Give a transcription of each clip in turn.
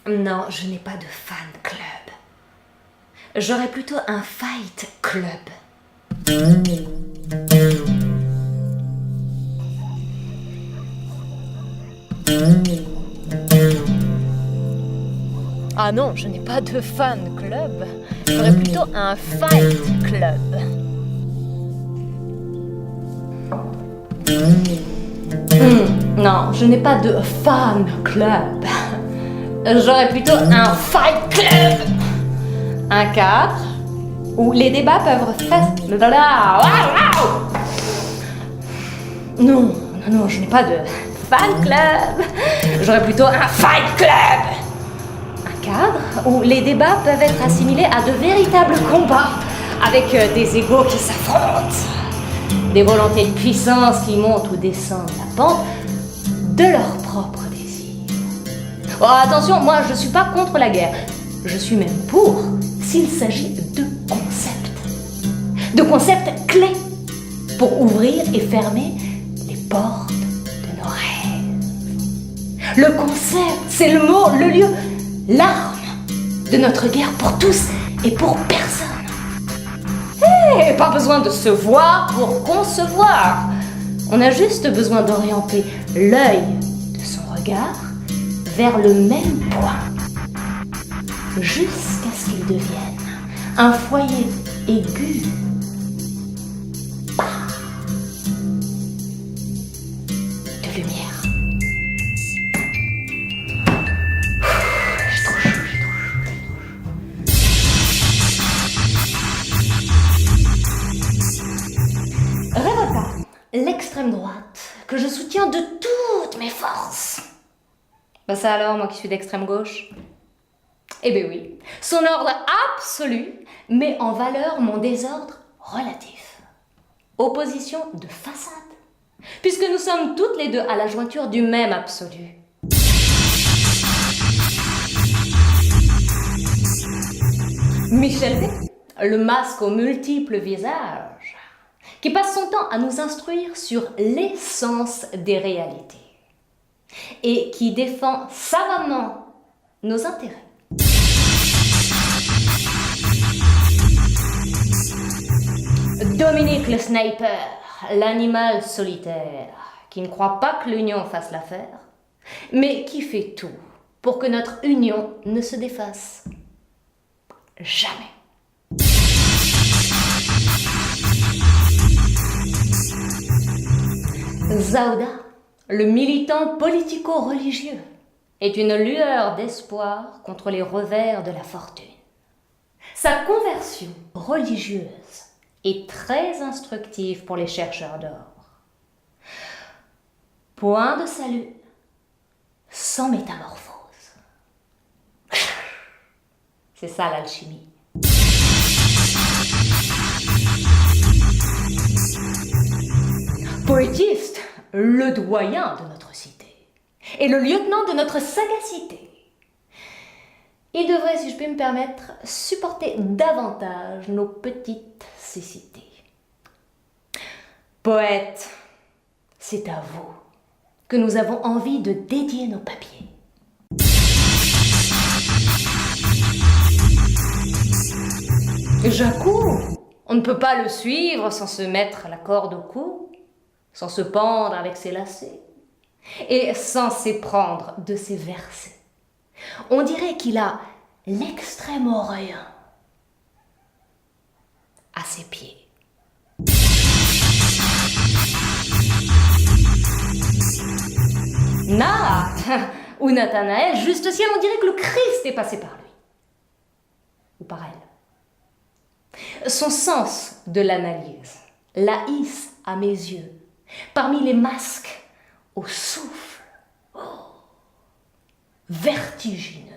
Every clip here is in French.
Non, je n'ai pas de fan club. J'aurais plutôt un fight club. Ah non, je n'ai pas de fan club. J'aurais plutôt un fight club. Non, je n'ai pas de fan club. J'aurais plutôt un fight club. Un cadre où les débats peuvent Non, je n'ai pas de fan club. J'aurais plutôt un fight club. Un cadre où les débats peuvent être assimilés à de véritables combats avec des égos qui s'affrontent, des volontés de puissance qui montent ou descendent la pente de leur propre désir. Oh, attention, moi je suis pas contre la guerre. Je suis même pour s'il s'agit de concepts. De concepts clés pour ouvrir et fermer les portes de nos rêves. Le concept, c'est le mot, le lieu, l'arme de notre guerre pour tous et pour personne. Et pas besoin de se voir pour concevoir. On a juste besoin d'orienter l'œil de son regard vers le même point, jusqu'à ce qu'il devienne un foyer aigu de lumière. J'ai trop chaud. Révolta, l'extrême droite, que je soutiens de toutes mes forces. Ben ça alors, moi qui suis d'extrême gauche? Eh bien oui, son ordre absolu met en valeur mon désordre relatif. Opposition de façade, puisque nous sommes toutes les deux à la jointure du même absolu. Michel V, le masque aux multiples visages, qui passe son temps à nous instruire sur l'essence des réalités et qui défend savamment nos intérêts. Dominique le sniper, l'animal solitaire, qui ne croit pas que l'union fasse l'affaire, mais qui fait tout pour que notre union ne se défasse. Jamais. Zaouda, le militant politico-religieux, est une lueur d'espoir contre les revers de la fortune. Sa conversion religieuse est très instructive pour les chercheurs d'or. Point de salut sans métamorphose. C'est ça l'alchimie. Poétiste, le doyen de notre cité et le lieutenant de notre sagacité. Il devrait, si je puis me permettre, supporter davantage nos petites cécités. Poète, c'est à vous que nous avons envie de dédier nos papiers. Jacou, on ne peut pas le suivre sans se mettre la corde au cou, sans se pendre avec ses lacets, et sans s'éprendre de ses versets. On dirait qu'il a l'extrême-orient à ses pieds. Nat ou Nathanaël, juste ciel, on dirait que le Christ est passé par lui. Ou par elle. Son sens de l'analyse la hisse à mes yeux, parmi les masques au souffle vertigineux.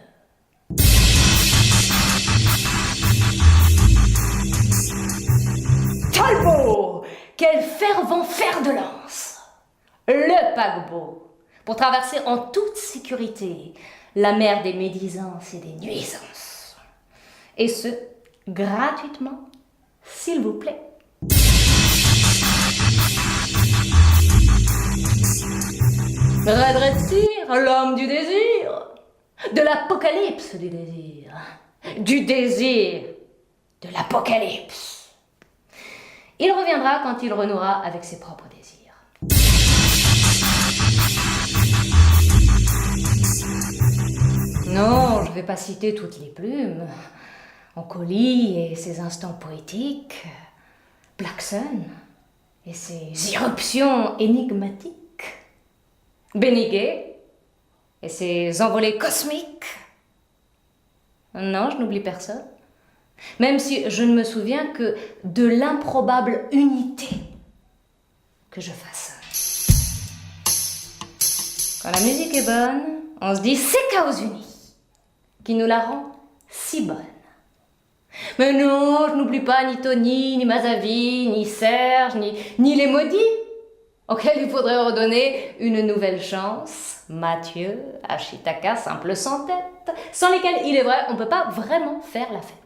Talbot, quel fervent fer de lance! Le paquebot, pour traverser en toute sécurité la mer des médisances et des nuisances. Et ce, gratuitement, s'il vous plaît. Red Red Sir, l'homme du désir. De l'apocalypse du désir. Du désir de l'apocalypse. Il reviendra quand il renouera avec ses propres désirs. Non, je ne vais pas citer toutes les plumes. Oncoli et ses instants poétiques, Black Sun et ses irruptions énigmatiques, Beniguet et ses envolées cosmiques. Non, je n'oublie personne. Même si je ne me souviens que de l'improbable unité que je façonne. Quand la musique est bonne, on se dit c'est Chaos Uni qui nous la rend si bonne. Mais non, je n'oublie pas ni Tony, ni Mazavi, ni Serge, ni les maudits, auxquels il faudrait redonner une nouvelle chance. Mathieu, Ashitaka, simple sans tête, sans lesquels, il est vrai, on ne peut pas vraiment faire la fête.